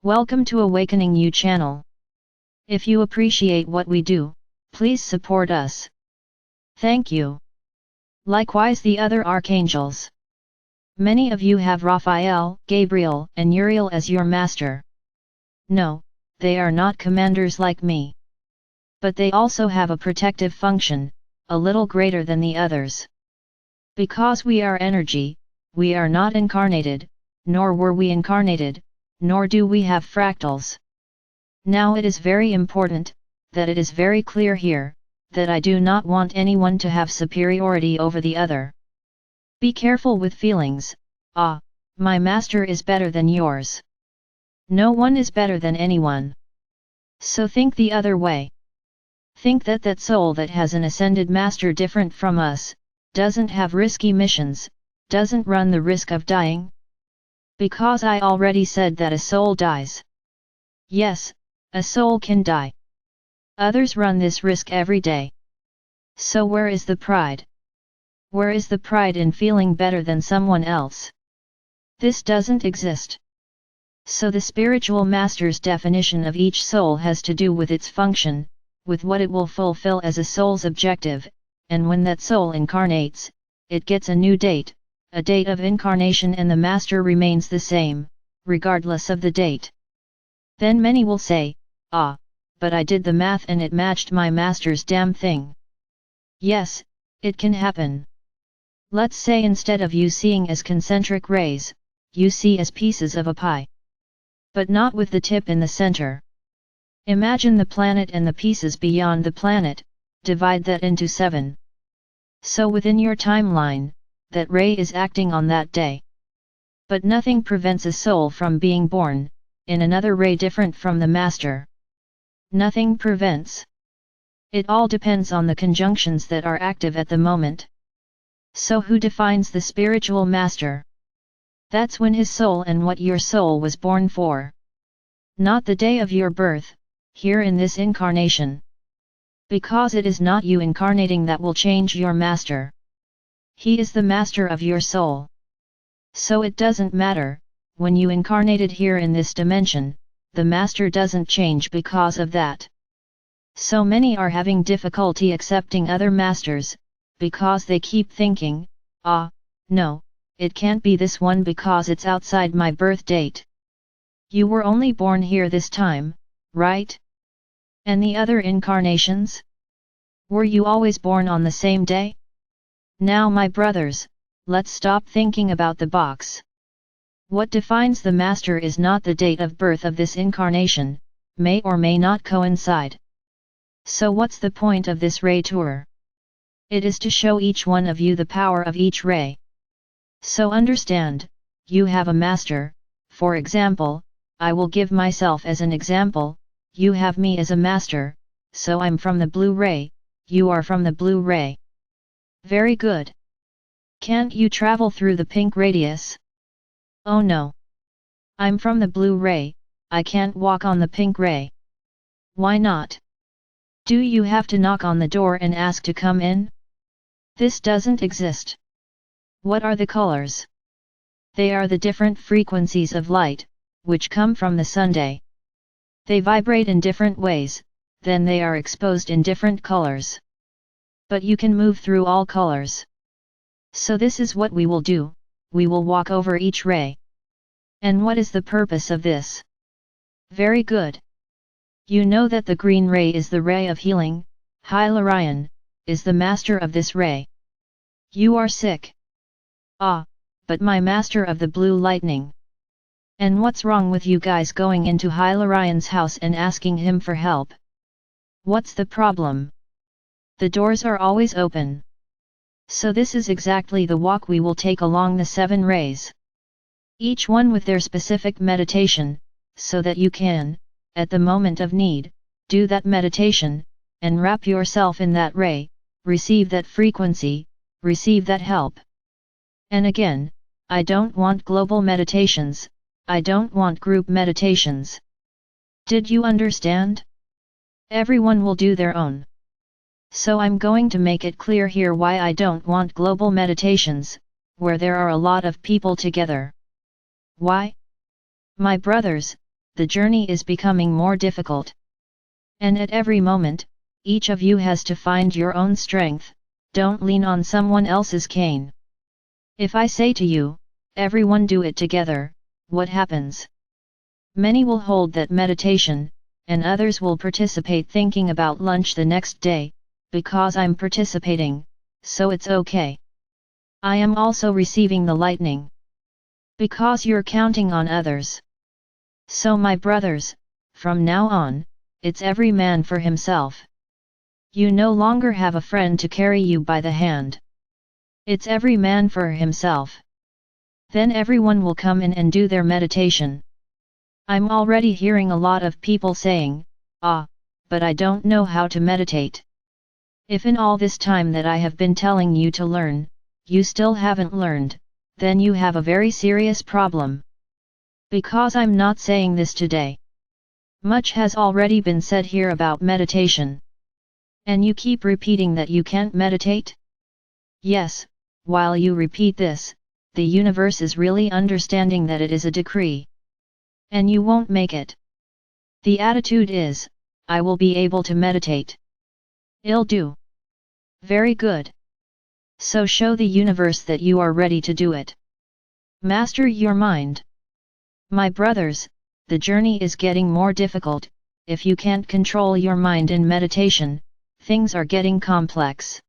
Welcome to Awakening You channel. If you appreciate what we do, please support us. Thank you. Likewise the other archangels. Many of you have Raphael, Gabriel, and Uriel as your master. No, they are not commanders like me. But they also have a protective function, a little greater than the others. Because we are energy, we are not incarnated, nor were we incarnated, nor do we have fractals. Now it is very important, that it is very clear here, that I do not want anyone to have superiority over the other. Be careful with feelings, my master is better than yours. No one is better than anyone. So think the other way. Think that that soul that has an ascended master different from us, doesn't have risky missions, doesn't run the risk of dying. Because I already said that a soul dies. Yes, a soul can die. Others run this risk every day. So where is the pride? Where is the pride in feeling better than someone else? This doesn't exist. So the spiritual master's definition of each soul has to do with its function, with what it will fulfill as a soul's objective, and when that soul incarnates, it gets a new date, a date of incarnation, and the master remains the same, regardless of the date. Then many will say, but I did the math and it matched my master's damn thing. Yes, it can happen. Let's say instead of you seeing as concentric rays, you see as pieces of a pie. But not with the tip in the center. Imagine the planet and the pieces beyond the planet, divide that into 7. So within your timeline, that ray is acting on that day. But nothing prevents a soul from being born, in another ray different from the master. Nothing prevents. It all depends on the conjunctions that are active at the moment. So who defines the spiritual master? That's when his soul and what your soul was born for. Not the day of your birth, here in this incarnation. Because it is not you incarnating that will change your master. He is the master of your soul. So it doesn't matter, when you incarnated here in this dimension, the master doesn't change because of that. So many are having difficulty accepting other masters, because they keep thinking, no, it can't be this one because it's outside my birth date. You were only born here this time, right? And the other incarnations? Were you always born on the same day? Now my brothers, let's stop thinking about the box. What defines the master is not the date of birth of this incarnation, may or may not coincide. So what's the point of this ray tour? It is to show each one of you the power of each ray. So understand, you have a master, for example, I will give myself as an example, you have me as a master, so I'm from the blue ray, you are from the blue ray. Very good. Can't you travel through the pink radius? Oh no. I'm from the blue ray, I can't walk on the pink ray. Why not? Do you have to knock on the door and ask to come in? This doesn't exist. What are the colors? They are the different frequencies of light, which come from the Sunday. They vibrate in different ways, then they are exposed in different colors. But you can move through all colors. So this is what we will do, we will walk over each ray. And what is the purpose of this? Very good. You know that the green ray is the ray of healing, Hyalorion, is the master of this ray. You are sick. But my master of the blue lightning. And what's wrong with you guys going into Hyalorion's house and asking him for help? What's the problem? The doors are always open. So this is exactly the walk we will take along the 7 rays. Each one with their specific meditation, so that you can, at the moment of need, do that meditation, and wrap yourself in that ray, receive that frequency, receive that help. And again, I don't want global meditations, I don't want group meditations. Did you understand? Everyone will do their own. So I'm going to make it clear here why I don't want global meditations, where there are a lot of people together. Why? My brothers, the journey is becoming more difficult. And at every moment, each of you has to find your own strength, don't lean on someone else's cane. If I say to you, everyone do it together, what happens? Many will hold that meditation, and others will participate thinking about lunch the next day, because I'm participating, so it's okay. I am also receiving the lightning. Because you're counting on others. So my brothers, from now on, it's every man for himself. You no longer have a friend to carry you by the hand. It's every man for himself. Then everyone will come in and do their meditation. I'm already hearing a lot of people saying, but I don't know how to meditate. If in all this time that I have been telling you to learn, you still haven't learned, then you have a very serious problem. Because I'm not saying this today. Much has already been said here about meditation. And you keep repeating that you can't meditate? Yes, while you repeat this, the universe is really understanding that it is a decree. And you won't make it. The attitude is, I will be able to meditate. I'll do. Very good. So show the universe that you are ready to do it. Master your mind. My brothers, the journey is getting more difficult. If you can't control your mind in meditation, things are getting complex.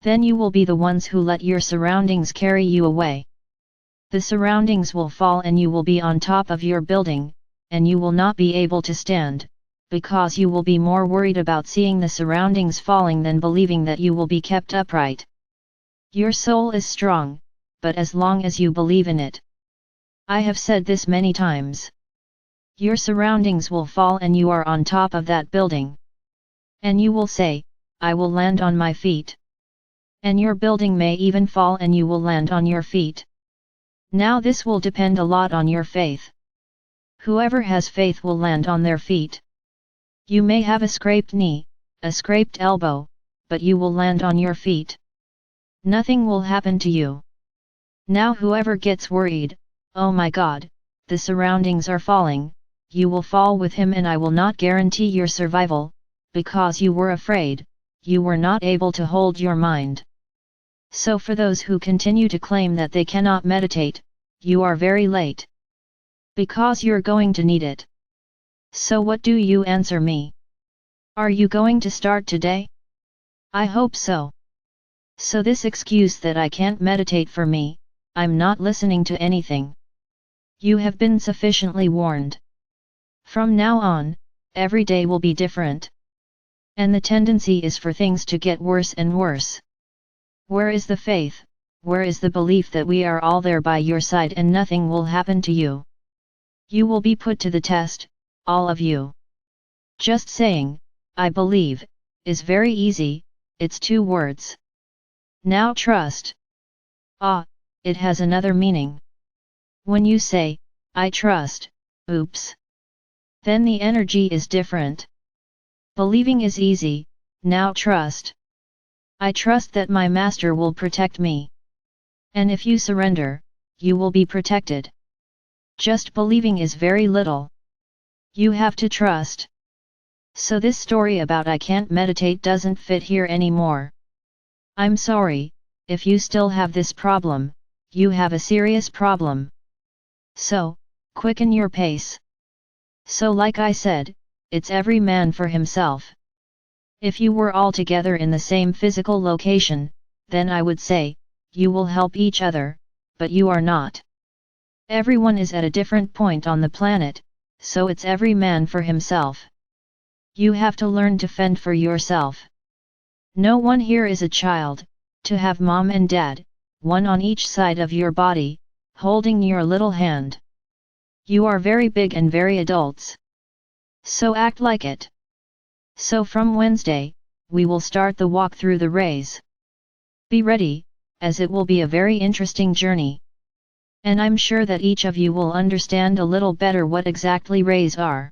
Then you will be the ones who let your surroundings carry you away. The surroundings will fall and you will be on top of your building, and you will not be able to stand, because you will be more worried about seeing the surroundings falling than believing that you will be kept upright. Your soul is strong, but as long as you believe in it. I have said this many times. Your surroundings will fall and you are on top of that building. And you will say, I will land on my feet. And your building may even fall and you will land on your feet. Now this will depend a lot on your faith. Whoever has faith will land on their feet. You may have a scraped knee, a scraped elbow, but you will land on your feet. Nothing will happen to you. Now whoever gets worried, oh my God, the surroundings are falling, you will fall with him and I will not guarantee your survival, because you were afraid, you were not able to hold your mind. So for those who continue to claim that they cannot meditate, you are very late. Because you're going to need it. So what do you answer me? Are you going to start today? I hope so. So this excuse that I can't meditate for me, I'm not listening to anything. You have been sufficiently warned. From now on, every day will be different. And the tendency is for things to get worse and worse. Where is the faith, where is the belief that we are all there by your side and nothing will happen to you? You will be put to the test, all of you. Just saying, I believe, is very easy, it's 2 words. Now trust. It has another meaning. When you say, I trust, oops. Then the energy is different. Believing is easy, now trust. I trust that my master will protect me. And if you surrender, you will be protected. Just believing is very little. You have to trust. So this story about I can't meditate doesn't fit here anymore. I'm sorry, if you still have this problem, you have a serious problem. So, quicken your pace. So like I said, it's every man for himself. If you were all together in the same physical location, then I would say, you will help each other, but you are not. Everyone is at a different point on the planet, so it's every man for himself. You have to learn to fend for yourself. No one here is a child, to have mom and dad, one on each side of your body, holding your little hand. You are very big and very adults. So act like it. So from Wednesday, we will start the walk through the rays. Be ready, as it will be a very interesting journey. And I'm sure that each of you will understand a little better what exactly rays are.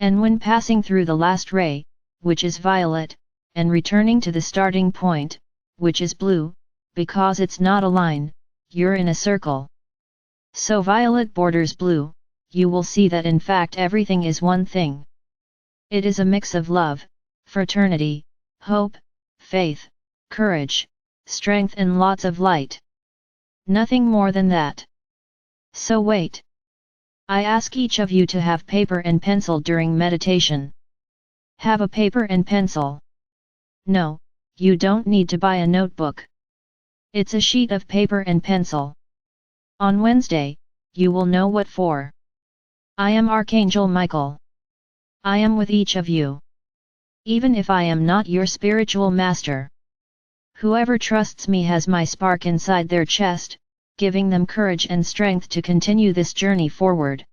And when passing through the last ray, which is violet, and returning to the starting point, which is blue, because it's not a line, you're in a circle. So violet borders blue, you will see that in fact everything is one thing. It is a mix of love, fraternity, hope, faith, courage, strength and lots of light. Nothing more than that. So wait. I ask each of you to have paper and pencil during meditation. Have a paper and pencil. No, you don't need to buy a notebook. It's a sheet of paper and pencil. On Wednesday, you will know what for. I am Archangel Michael. I am with each of you. Even if I am not your spiritual master. Whoever trusts me has my spark inside their chest, giving them courage and strength to continue this journey forward.